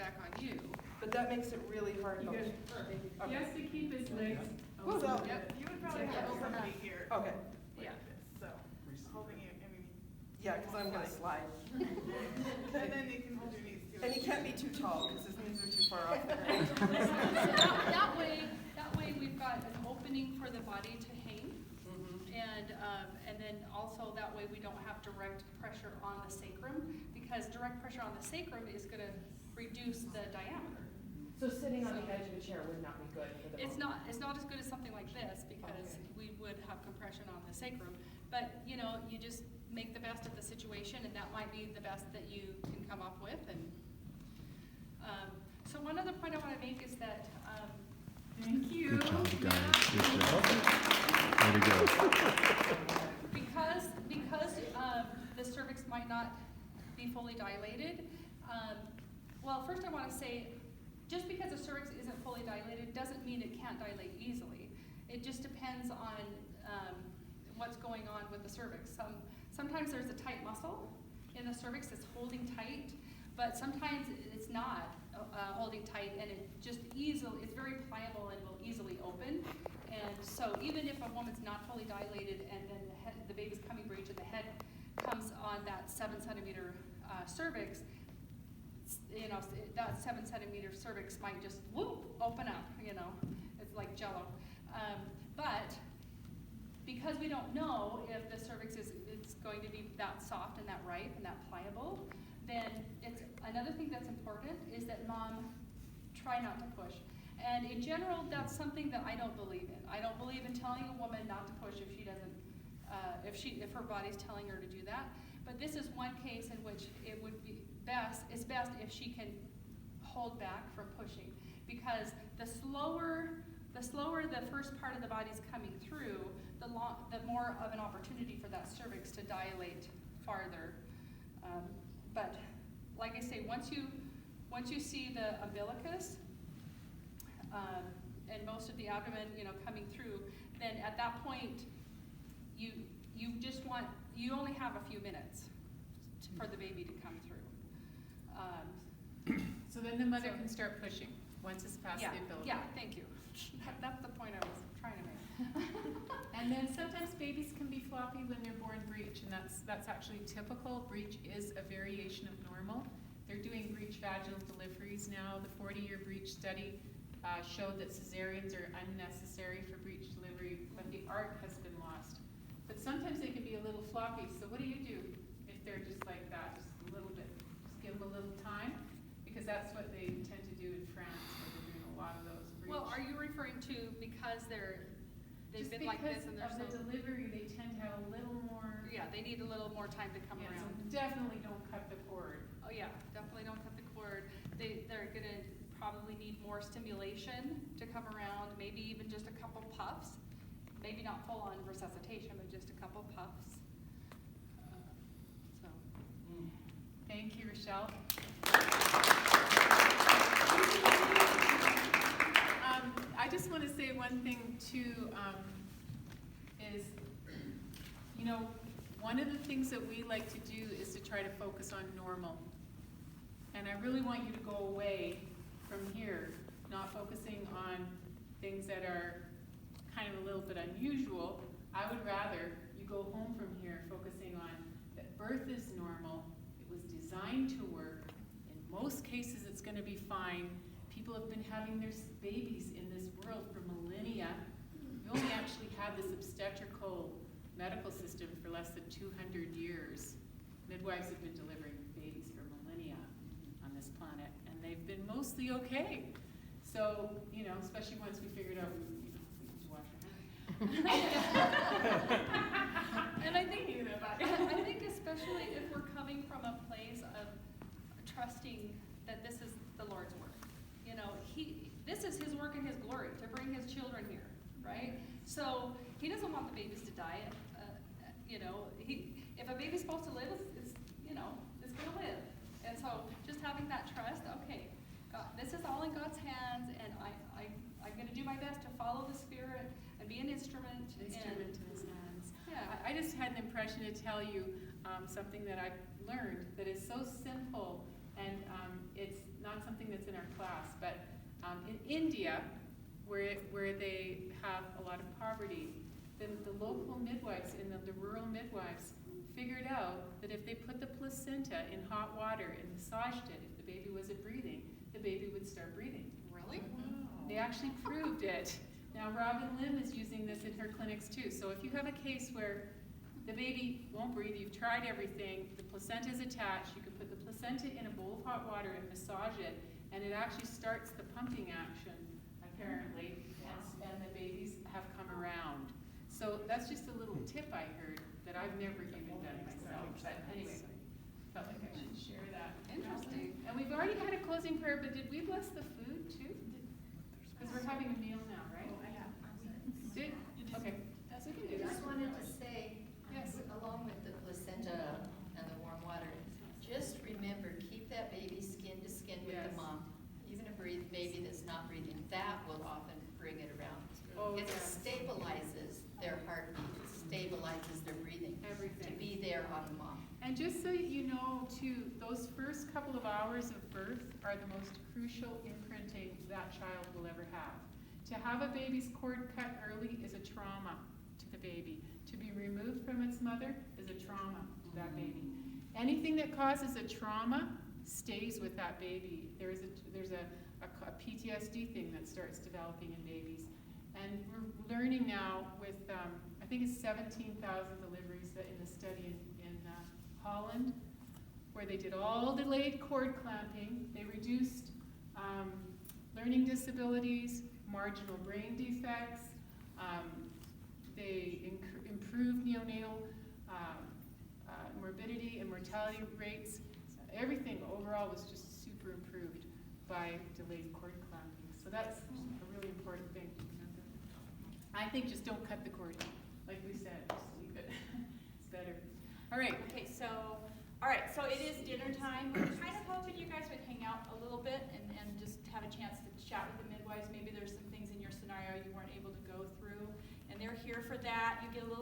back on you. But that makes it really hard. You Oh, guys, okay. he has to keep his legs. Woo. So- Yep. You would probably have somebody here. Okay, Like Yeah. this, so, holding you, I mean, yeah, because I'm gonna slide. and then you can hold your knees too. And he can't be too tall, because his knees are too far off the ground. So that way we've got an opening for the body to hang. And then also that way we don't have direct pressure on the sacrum, because direct pressure on the sacrum is gonna reduce the diameter. So sitting on the edge of a chair would not be good for the It's bone. not as good as something like this, because Okay. we would have compression on the sacrum. But, you know, you just make the best of the situation, and that might be the best that you can come up with. And so one other point I want to make is that Thank you. Good job, guys. Good job. Way to go. because the cervix might not be fully dilated. Well, first I want to say, just because the cervix isn't fully dilated doesn't mean it can't dilate easily. It just depends on what's going on with the cervix. Sometimes there's a tight muscle in the cervix that's holding tight, but sometimes it's not holding tight, and it just it's very pliable and will easily open. And so even if a woman's not fully dilated and then the baby's coming breech and the head comes on that 7 centimeter cervix, you know, that 7 centimeter cervix might just whoop open up. You know, it's like Jello. But because we don't know if the cervix is going to be that soft and that ripe and that pliable, then it's another thing that's important is that mom try not to push. And in general, that's something that I don't believe in. I don't believe in telling a woman not to push if she doesn't, if her body's telling her to do that. But this is one case in which it would be best if she can hold back from pushing, because the slower the first part of the body's coming through, the more of an opportunity for that cervix to dilate farther. But like I say, once you see the umbilicus and most of the abdomen, you know, coming through, then at that point you only have a few minutes for the baby to come through. So then the mother can start pushing once it's past the umbilical. Yeah, thank you. That's the point I was trying to make. And then sometimes babies can be floppy when they're born breech, and that's actually typical. Breech is a variation of normal. They're doing breech vaginal deliveries now. The 40-year breech study showed that cesareans are unnecessary for breech delivery, but the art has been lost. But sometimes they can be a little floppy, so what do you do if they're just like that, just a little bit? Just give them a little time, because that's what they tend to do in France, where they're doing a lot of those breech. Well, are you referring to because they've been like this and they're Just because of the delivery, they tend to have a little more. Yeah, they need a little more time to come Yeah, around. so definitely don't cut the cord. Oh yeah, definitely don't cut the cord. They're gonna probably need more stimulation to come around, maybe even just a couple puffs. Maybe not full on resuscitation, but just a couple puffs. So. Thank you, Richelle. I just want to say one thing too, is, you know, one of the things that we like to do is to try to focus on normal. And I really want you to go away from here, not focusing on things that are kind of a little bit unusual. I would rather you go home from here focusing on that birth is normal, it was designed to work, in most cases it's going to be fine. People have been having their babies in this world for millennia. We only actually had this obstetrical medical system for less than 200 years. Midwives have been delivering babies for millennia on this planet, and they've been mostly okay. So, you know, especially once we figured out we need to wash our hands. And I think especially if we're coming from a place of trusting that this is the Lord's work. You know, this is his work and his glory to bring his children here, right? So he doesn't want the babies to die. You know, if a baby's supposed to live, it's going to live. And so just having that trust, okay, God, this is all in God's hands, and I'm going to do my best to follow the Spirit and be an instrument. In his hands. Yeah. I just had an impression to tell you something that I learned that is so simple, and it's not something that's India, where they have a lot of poverty, the local midwives and the rural midwives figured out that if they put the placenta in hot water and massaged it, if the baby wasn't breathing, the baby would start breathing. Really? They actually proved it. Now Robin Lim is using this in her clinics too. So if you have a case where the baby won't breathe, you've tried everything, the placenta is attached, you can put the placenta in a bowl of hot water and massage it, and it actually starts the pumping action, apparently, and the babies have come around. So that's just a little tip I heard that I've never even done myself. But anyway, felt like I should share that. Interesting. And we've already had a closing prayer, but did we bless the food too? Because we're having a meal now, right? Did? Okay. That's I okay. just wanted to say, Yes. along with the placenta and the warm water, just remember, keep that baby skin to skin with Yes. the mom. Even a baby that's not breathing, that will often bring it around. Oh, It yes. stabilizes their heartbeat, it stabilizes their breathing, to Everything. be there on the mom. And just so you know too, those first couple of hours of birth are the most crucial imprinting that child will ever have. To have a baby's cord cut early is a trauma to the baby. To be removed from its mother is a trauma to that baby. Anything that causes a trauma stays with that baby. There's a PTSD thing that starts developing in babies. And we're learning now with, I think it's 17,000 deliveries in the study in Holland, where they did all delayed cord clamping. They reduced learning disabilities, marginal brain defects. They improved neonatal morbidity and mortality rates. Everything overall was just super improved by delayed cord clamping. So that's a really important thing to remember. I think just don't cut the cord, like we said, just leave it. It's better. All right. Okay, so, all right, so it is dinner time. We're kind of hoping you guys would hang out a little bit and just have a chance to chat with the midwives. Maybe there's some things in your scenario you weren't able to go through, and they're here for that. You get a little